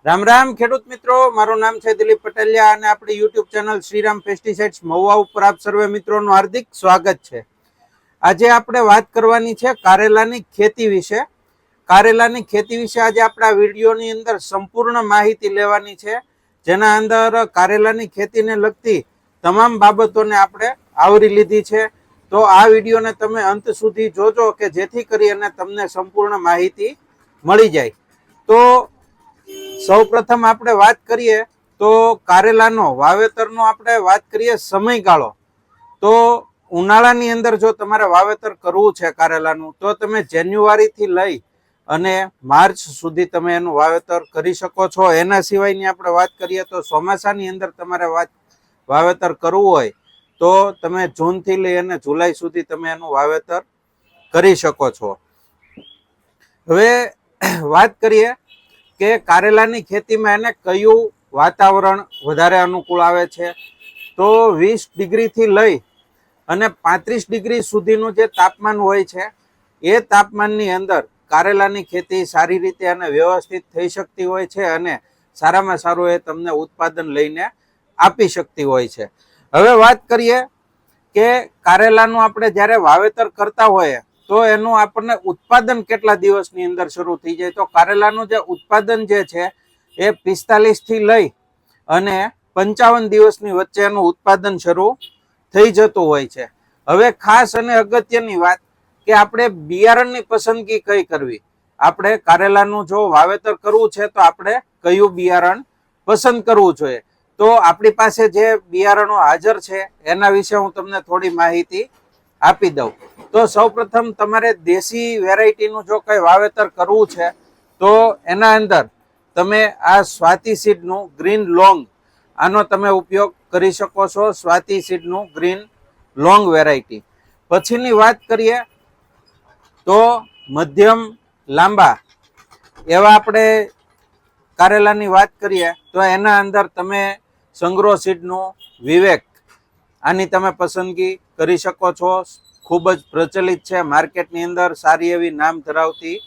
રામ રામ ખેડૂત મિત્રો, મારું નામ છે દિલીપ પટેલિયા અને આપણી YouTube channel Shriram pesticides Mahuva ઉપર આપ સર્વે મિત્રોનું હાર્દિક સ્વાગત છે. આજે આપણે વાત કરવાની છે કારેલાની ખેતી વિશે. કારેલાની ખેતી વિશે આજે આપણા વિડીયોની અંદર સંપૂર્ણ માહિતી લેવાની છે, જેના અંદર કારેલાની ખેતીને લગતી તમામ બાબતોને આપણે આવરી લીધી છે. તો આ વિડીયોને તમે અંત સુધી જોજો કે જેથી કરી અને તમને સંપૂર્ણ માહિતી મળી જાય. તો સૌપ્રથમ આપણે વાત કરીએ તો કારેલાનો વાવેતરનો આપણે વાત કરીએ સમયગાળો. તો ઉનાળાની અંદર જો તમારે વાવેતર કરવું છે કારેલાનું, તો તમે જાન્યુઆરીથી લઈ અને માર્ચ સુધી તમે એનું વાવેતર કરી શકો છો. એના સિવાયની આપણે વાત કરીએ તો ચોમાસાની અંદર તમારે વાવેતર કરવું હોય તો તમે જૂનથી લઈ અને જુલાઈ સુધી તમે એનું વાવેતર કરી શકો છો. હવે વાત કરીએ કે કારેલાની ખેતીમાં એને કયું વાતાવરણ વધારે અનુકૂળ આવે છે. તો 20 ડિગ્રીથી લઈ અને 35 ડિગ્રી સુધીનું જે તાપમાન હોય છે, એ તાપમાનની અંદર કારેલાની ખેતી સારી રીતે અને વ્યવસ્થિત થઈ શકતી હોય છે અને સારામાં સારું એ તમને ઉત્પાદન લઈને આપી શકતી હોય છે. હવે વાત કરીએ કે કારેલાનું આપણે જ્યારે વાવેતર કરતા હોઈએ તો એનું આપણને ઉત્પાદન કેટલા દિવસની અંદર શરૂ થઈ જાય. તો કારેલાનું જે ઉત્પાદન જે છે એ 45 થી લઈ અને 55 દિવસની વચ્ચે એનું ઉત્પાદન શરૂ થઈ જતું હોય છે. હવે ખાસ અને અગત્યની વાત કે આપણે બિયારણની પસંદગી કઈ કરવી. આપણે કારેલાનું જો વાવેતર કરવું છે તો આપણે કયું બિયારણ પસંદ કરવું જોઈએ. તો આપણી પાસે જે બિયારણો હાજર છે એના વિશે હું તમને થોડી માહિતી આપી દઉં. તો સૌપ્રથમ તમારે દેશી વેરાયટીનું જો કંઈ વાવેતર કરવું છે તો એના અંદર તમે આ સ્વાતિ સીડનું ગ્રીન લોંગ, આનો તમે ઉપયોગ કરી શકો છો. સ્વાતિ સીડનું ગ્રીન લોંગ વેરાયટી. પછીની વાત કરીએ તો મધ્યમ લાંબા એવા આપણે કારેલાની વાત કરીએ તો એના અંદર તમે સંગ્રો સીડનું વિવેક, આની તમે પસંદગી કરી શકો છો. ખૂબ જ પ્રચલિત છે માર્કેટની અંદર, સારી એવી નામ ધરાવતી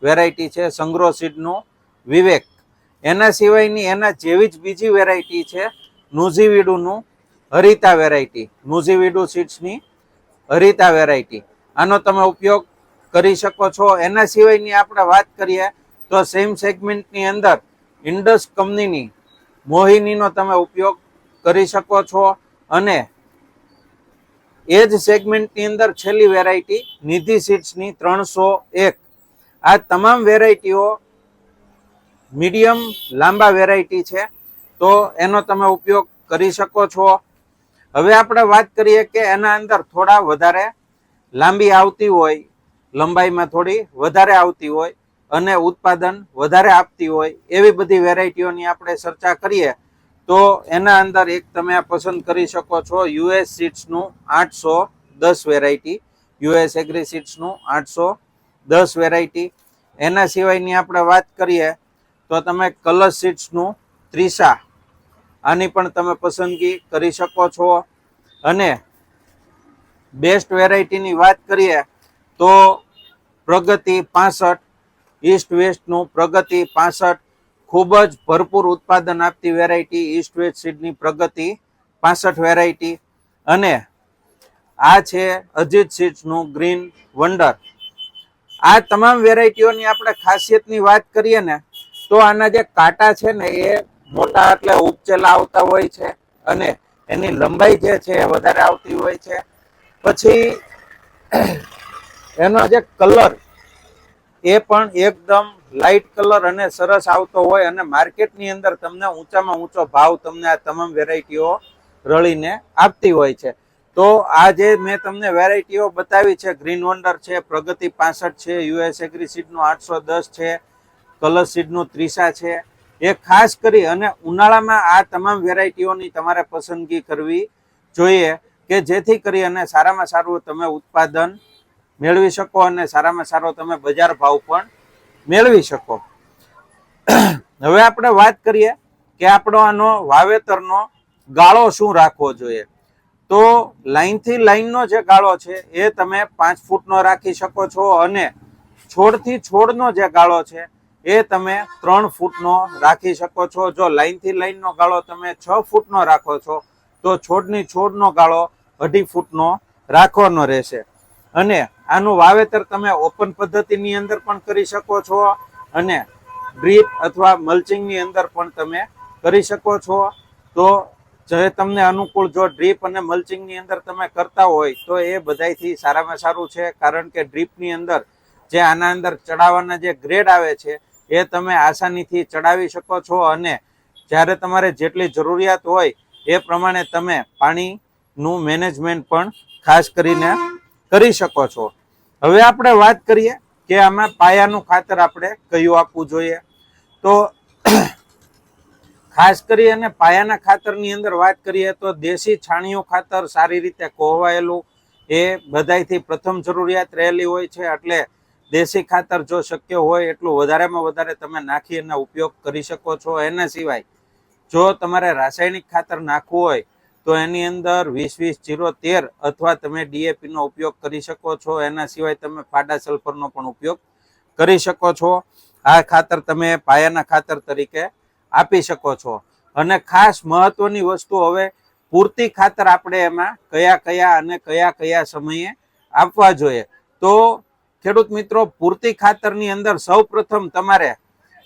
વેરાયટી છે સંગ્રો સીડનું વિવેક. એના સિવાયની એના જેવી જ બીજી વેરાયટી છે નુઝીવીડુનું હરિતા વેરાયટી, નુઝીવીડુ સીડ્સની હરિતા વેરાયટી. આનો તમે ઉપયોગ કરી શકો છો. એના સિવાયની આપણે વાત કરીએ તો સેમ સેગમેન્ટની અંદર ઇન્ડસ કંપનીની મોહિનીનો તમે ઉપયોગ કરી શકો છો. અને એ જ સેગમેન્ટની અંદર છેલ્લી વેરાયટી નિધિ સીડ્સની 301. આ તમામ વેરાયટીઓ મીડિયમ લાંબા વેરાયટી છે, તો એનો તમે ઉપયોગ કરી શકો છો. હવે આપણે વાત કરીએ કે એના અંદર થોડા વધારે લાંબી આવતી હોય, લંબાઈમાં થોડી વધારે આવતી હોય અને ઉત્પાદન વધારે આપતી હોય એવી બધી વેરાયટીઓની આપણે ચર્ચા કરીએ તો એના અંદર એક તમે પસંદ કરી શકો છો યુએસ સીડ્સનું 810 વેરાયટી, યુએસ એગ્રી સીડ્સનું 810 વેરાયટી. એના સિવાયની આપણે વાત કરીએ તો તમે કલર સીડ્સનું ત્રિષા, આની પણ તમે પસંદગી કરી શકો છો. અને બેસ્ટ વેરાયટીની વાત કરીએ તો પ્રગતિ 65, ઈસ્ટ વેસ્ટનું પ્રગતિ 65, ખૂબ જ ભરપૂર ઉત્પાદન આપતી વેરાયટી ઈસ્ટ વેસ્ટ સીડની પ્રગતિ 65 વેરાયટી. અને આ છે અજીત સીડ્સનું ગ્રીન વંડર. આ તમામ વેરાયટીઓની આપણે ખાસિયતની વાત કરીએ ને તો આના જે કાંટા છે ને એ મોટા એટલે ઉપચેલા આવતા હોય છે અને એની લંબાઈ જે છે એ વધારે આવતી હોય છે. પછી એનો જે કલર એ પણ એકદમ લાઇટ કલર અને સરસ આવતો હોય અને માર્કેટની અંદર તમને ઊંચામાં ઊંચો ભાવ તમને આ તમામ વેરાયટીઓ રળીને આપતી હોય છે. તો આ જે મેં તમને વેરાયટીઓ બતાવી છે, ગ્રીન વંડર છે, પ્રગતિ 65 છે, યુએસ એગ્રી સીડનું 810 છે, કલર સીડનું ત્રિષા છે, એ ખાસ કરી અને ઉનાળામાં આ તમામ વેરાયટીઓની તમારે પસંદગી કરવી જોઈએ કે જેથી કરી અને સારામાં સારું તમે ઉત્પાદન મેળવી શકો અને સારામાં સારો તમે બજાર ભાવ પણ મેળવી શકો. હવે આપણે વાત કરીએ કે આપણો આનો વાવેતરનો ગાળો શું રાખવો જોઈએ. તો લાઈનથી લાઈનનો જે ગાળો છે એ તમે 5 ફૂટનો રાખી શકો છો અને છોડથી છોડનો જે ગાળો છે એ તમે 3 ફૂટનો રાખી શકો છો. જો લાઈનથી લાઈનનો ગાળો તમે 6 ફૂટનો રાખો છો તો છોડની છોડનો ગાળો 2.5 ફૂટનો રાખવાનો રહેશે. અને આનું વાવેતર તમે ઓપન પદ્ધતિની અંદર પણ કરી શકો છો અને ડ્રીપ અથવા મલ્ચિંગની અંદર પણ તમે કરી શકો છો. તો જે તમને અનુકૂળ, જો ડ્રીપ અને મલ્ચિંગની અંદર તમે કરતા હોય તો એ બધાયથી સારામાં સારું છે. કારણ કે ડ્રીપની અંદર જે આના અંદર ચડાવવાના જે ગ્રેડ આવે છે એ તમે આસાનીથી ચડાવી શકો છો અને જ્યારે તમારે જેટલી જરૂરિયાત હોય એ પ્રમાણે તમે પાણીનું મેનેજમેન્ટ પણ ખાસ કરીને કરી શકો છો. હવે આપણે વાત કરીએ કે આમાં પાયાનું ખાતર આપણે કયું આપવું જોઈએ. તો ખાસ કરી અને પાયાના ખાતરની અંદર વાત કરીએ તો દેશી છાણિયું ખાતર સારી રીતે કોહવાયેલું એ બધાયથી પ્રથમ જરૂરિયાત રહેલી હોય છે. એટલે દેશી ખાતર જો શક્ય હોય એટલું વધારેમાં વધારે તમે નાખી અને ઉપયોગ કરી શકો છો. એના સિવાય જો તમારે રાસાયણિક ખાતર નાખવું હોય તો એની અંદર 20-20-0-13 અથવા તમે DAP નો ઉપયોગ કરી શકો છો. એના સિવાય તમે ફાડા સલ્ફરનો પણ ઉપયોગ કરી શકો છો. આ ખાતર તમે પાયાના ખાતર તરીકે આપી શકો છો. અને ખાસ મહત્વની વસ્તુ, હવે પૂરતી ખાતર આપણે એમાં કયા કયા અને કયા કયા સમયે આપવા જોઈએ. તો ખેડૂત મિત્રો, પૂરતી ખાતરની અંદર સૌ પ્રથમ તમારે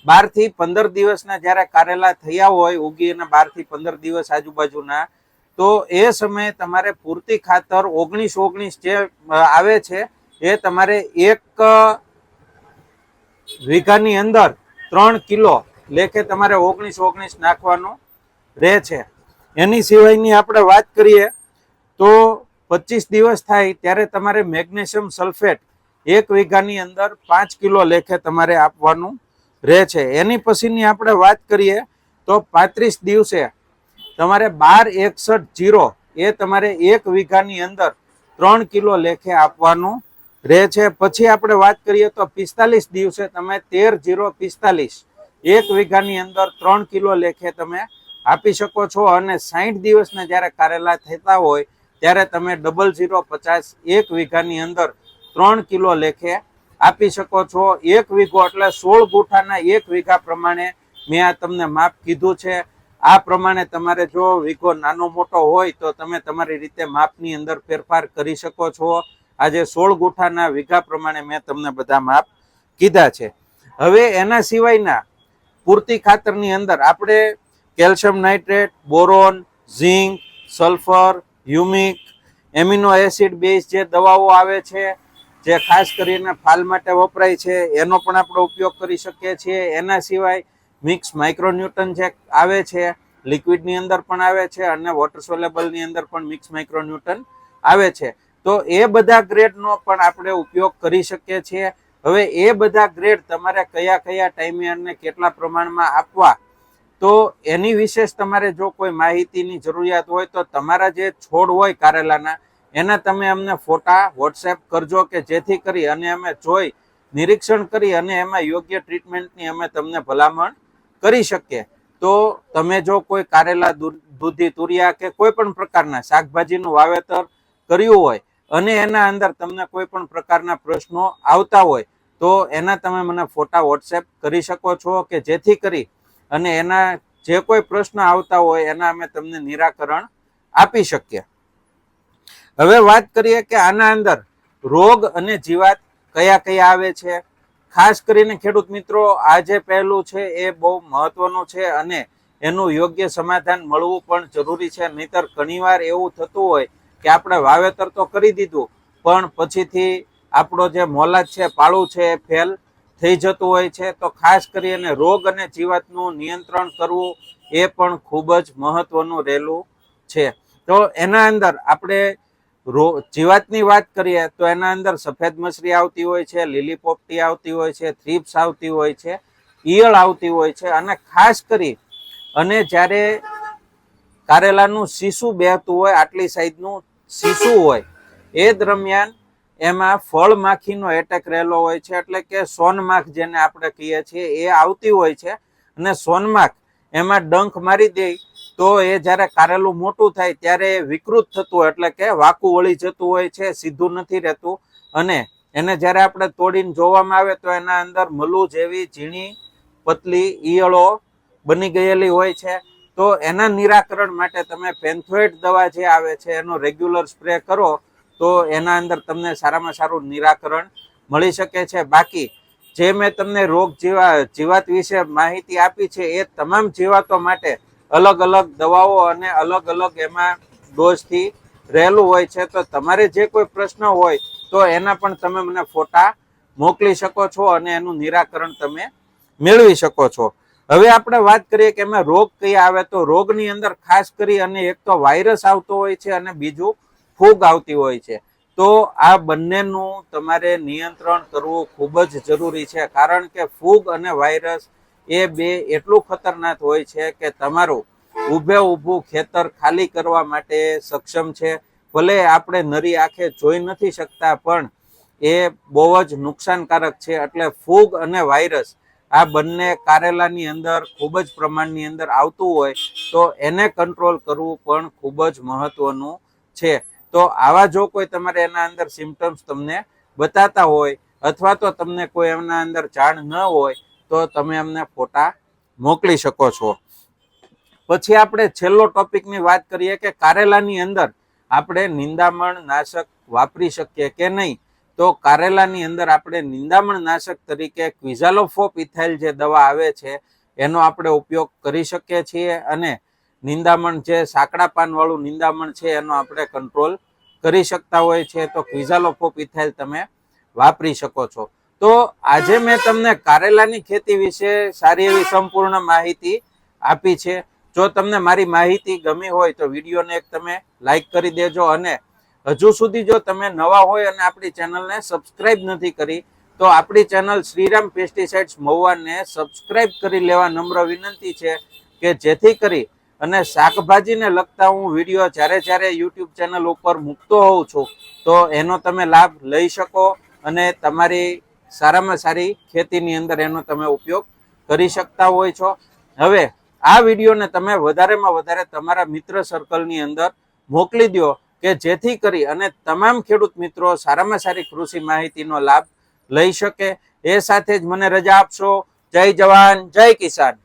12 થી 15 દિવસના જ્યારે કારેલા થયા હોય, ઉગી અને 12 થી 15 દિવસ આજુબાજુના, તો એ સમયે તમારે પૂરતી ખાતર 19-19 જે આવે છે એ તમારે 1 વીઘાની અંદર 3 કિલો લેખે તમારે 19-19 નાખવાનું રહે છે. એની સિવાયની આપણે વાત કરીએ તો 25 દિવસ થાય ત્યારે તમારે મેગ્નેશિયમ સલ્ફેટ 1 વીઘાની અંદર 5 કિલો લેખે તમારે આપવાનું રહે છે. એની પછીની આપણે વાત કરીએ તો 35 દિવસે તમારે 12-61-0 એ તમારે 1 વીઘાની અંદર 3 કિલો લેખે આપવાનું રહે છે. પછી આપણે વાત કરીએ તો 45 દિવસે તમે 13-0-45 1 વીઘાની અંદર 3 કિલો લેખે તમે આપી શકો છો. અને 60 દિવસના જ્યારે કારેલા થતા હોય ત્યારે તમે 00-50 1 વીઘાની અંદર 3 કિલો લેખે આપી શકો છો. 1 વીઘો એટલે 16 ગુઠાના 1 વીઘા પ્રમાણે મેં આ તમને માપ કીધું છે. આ પ્રમાણે તમારે જો વીઘો નાનો મોટો હોય તો તમે તમારી રીતે માપની અંદર ફેરફાર કરી શકો છો. આજે 16 ગુઠાના વીઘા પ્રમાણે મેં તમને બધા માપ કીધા છે. હવે એના સિવાયના પૂરતી ખાતરની અંદર આપણે calcium nitrate, boron, zinc, sulphur, humic, amino acid base જે દવાઓ આવે છે જે ખાસ કરીને ફાલ માટે વપરાય છે એનો પણ આપણે ઉપયોગ કરી શકીએ છીએ. એના સિવાય મિક્સ માઇક્રોન્યુટન જે આવે છે, લિક્વિડની અંદર પણ આવે છે અને વોટર સોલેબલની અંદર પણ મિક્સ માઇક્રોન્યુટન આવે છે. તો એ બધા ગ્રેડનો પણ આપણે ઉપયોગ કરી શકીએ છીએ. હવે એ બધા ગ્રેડ તમારે કયા કયા ટાઈમે અને કેટલા પ્રમાણમાં આપવા, તો એની વિશેષ તમારે જો કોઈ માહિતીની જરૂરિયાત હોય તો તમારા જે છોડ હોય કારેલાના એના તમે અમને ફોટા વોટ્સએપ કરજો કે જેથી કરી અને અમે જોઈ નિરીક્ષણ કરી અને એમાં યોગ્ય ટ્રીટમેન્ટની અમે તમને ભલામણ કરી શકીએ. તો તમે જો કોઈ કારેલા, દૂધી, તુરિયા કે કોઈ પણ પ્રકારના શાકભાજીનું વાવેતર કર્યું હોય અને એના અંદર તમને કોઈ પણ પ્રકારના પ્રશ્નો આવતા હોય તો એના તમે મને ફોટા વોટ્સએપ કરી શકો છો કે જેથી કરી અને એના જે કોઈ પ્રશ્ન આવતા હોય એના અમે તમને નિરાકરણ આપી શકીએ. હવે વાત કરીએ કે આના અંદર રોગ અને જીવાત કયા કયા આવે છે. ખાસ કરીને ખેડૂત મિત્રો, આ જે પહેલું છે એ બહુ મહત્વનું છે અને એનું યોગ્ય સમાધાન મળવું પણ જરૂરી છે. નહીતર ઘણીવાર એવું થતું હોય કે આપણે વાવેતર તો કરી દીધું પણ પછીથી આપણો જે મોલાદ છે, પાળું છે, એ ફેલ થઈ જતું હોય છે. તો ખાસ કરીને રોગ અને જીવાતનું નિયંત્રણ કરવું એ પણ ખૂબ જ મહત્વનું રહેલું છે. તો એના અંદર આપણે જીવાતની વાત કરીએ તો એના અંદર સફેદ મસરી આવતી હોય છે, લીલી પોપટી આવતી હોય છે, થ્રીપ્સ આવતી હોય છે, ઈયળ આવતી હોય છે. અને ખાસ કરી અને જ્યારે કારેલાનું શીશુ બેહતું હોય, આટલી સાઈઝનું શીશુ હોય, એ દરમિયાન એમાં ફળ માખીનો એટેક રહેલો હોય છે. એટલે કે સોનમાખ જેને આપણે કહીએ છીએ એ આવતી હોય છે. અને સોનમાખ એમાં ડંખ મારી દે તો એ જ્યારે કારેલું મોટું થાય ત્યારે વિકૃત થતું હોય, એટલે કે વાંકું વળી જતું હોય છે, સીધું નથી રહેતું. અને એને જ્યારે આપણે તોડીને જોવામાં આવે તો એના અંદર મલું જેવી ઝીણી પતલી ઈયળો બની ગયેલી હોય છે, તો એના નિરાકરણ માટે તમે પેન્થોઇટ દવા જે આવે છે એનો રેગ્યુલર સ્પ્રે કરો તો એના અંદર તમને સારામાં સારું નિરાકરણ મળી શકે છે. બાકી જે મેં તમને રોગ જીવાત વિશે માહિતી આપી છે એ તમામ જીવાતો માટે અલગ અલગ દવાઓ અને અલગ અલગ એમાં ડોઝથી રહેલું હોય છે. તો તમારે જે કોઈ પ્રશ્ન હોય તો એના પણ તમે મને ફોટા મોકલી શકો છો અને એનું નિરાકરણ તમે મેળવી શકો છો. હવે આપણે વાત કરીએ કે એમાં રોગ કયા આવે, તો રોગની અંદર ખાસ કરી અને એક તો વાયરસ આવતો હોય છે અને બીજું ફૂગ આવતી હોય છે. તો આ બંનેનું તમારે નિયંત્રણ કરવું ખૂબ જ જરૂરી છે, કારણ કે ફૂગ અને વાયરસ એ બે એટલું ખતરનાક હોય છે કે તમારું ઊભું ખેતર ખાલી કરવા માટે સક્ષમ છે. ભલે આપણે નરી આંખે જોઈ નથી શકતા પણ એ બહુ જ નુકસાનકારક છે. એટલે ફૂગ અને વાયરસ આ બંને કારેલાની અંદર ખૂબ જ પ્રમાણની અંદર આવતું હોય તો એને કંટ્રોલ કરવું પણ ખૂબ જ મહત્વનું છે. તો આવા જો કોઈ તમારે એના અંદર સિમ્પટમ્સ તમને બતાતા હોય અથવા તો તમને કોઈ એમના અંદર જાણ ન હોય તો તમે અમને ફોટા મોકલી શકો છો. પછી આપણે છેલ્લો ટોપિકની વાત કરીએ કે કારેલાની અંદર આપણે નિંદામણ નાશક વાપરી શકીએ કે નહીં. તો કારેલાની અંદર આપણે નિંદામણ નાશક તરીકે ક્વિઝાલોફોપ ઇથાઇલ જે દવા આવે છે એનો આપણે ઉપયોગ કરી શકીએ છીએ અને નિંદામણ જે સાંકડા પાનવાળું નિંદામણ છે એનો આપણે કંટ્રોલ કરી શકતા હોય છે. તો ક્વિઝાલોફોપ ઇથાઇલ તમે વાપરી શકો છો. તો આજે મેં તમને કારેલાની ખેતી વિશે સારી એવી સંપૂર્ણ માહિતી આપી છે. જો તમને મારી માહિતી ગમી હોય તો વિડીયોને એક તમે લાઈક કરી દેજો અને હજુ સુધી જો તમે નવા હોય અને આપણી ચેનલને સબસ્ક્રાઇબ નથી કરી તો આપણી ચેનલ શ્રીરામ પેસ્ટિસાઇડ્સ મહુવાને સબસ્ક્રાઇબ કરી લેવા નમ્ર વિનંતી છે કે જેથી કરી અને શાકભાજીને લગતા હું વિડીયો જ્યારે યુટ્યુબ ચેનલ ઉપર મૂકતો હોઉં છું તો એનો તમે લાભ લઈ શકો અને તમારી સારામાં સારી ખેતીની અંદર એનો તમે ઉપયોગ કરી શકતા હોય છો. હવે આ વિડીયોને તમે વધારેમાં વધારે તમારા મિત્ર સર્કલની અંદર મોકલી દો કે જેથી કરી અને તમામ ખેડૂત મિત્રો સારામાં સારી કૃષિ માહિતીનો લાભ લઈ શકે. એ સાથે જ મને રજા આપશો. જય જવાન જય કિસાન.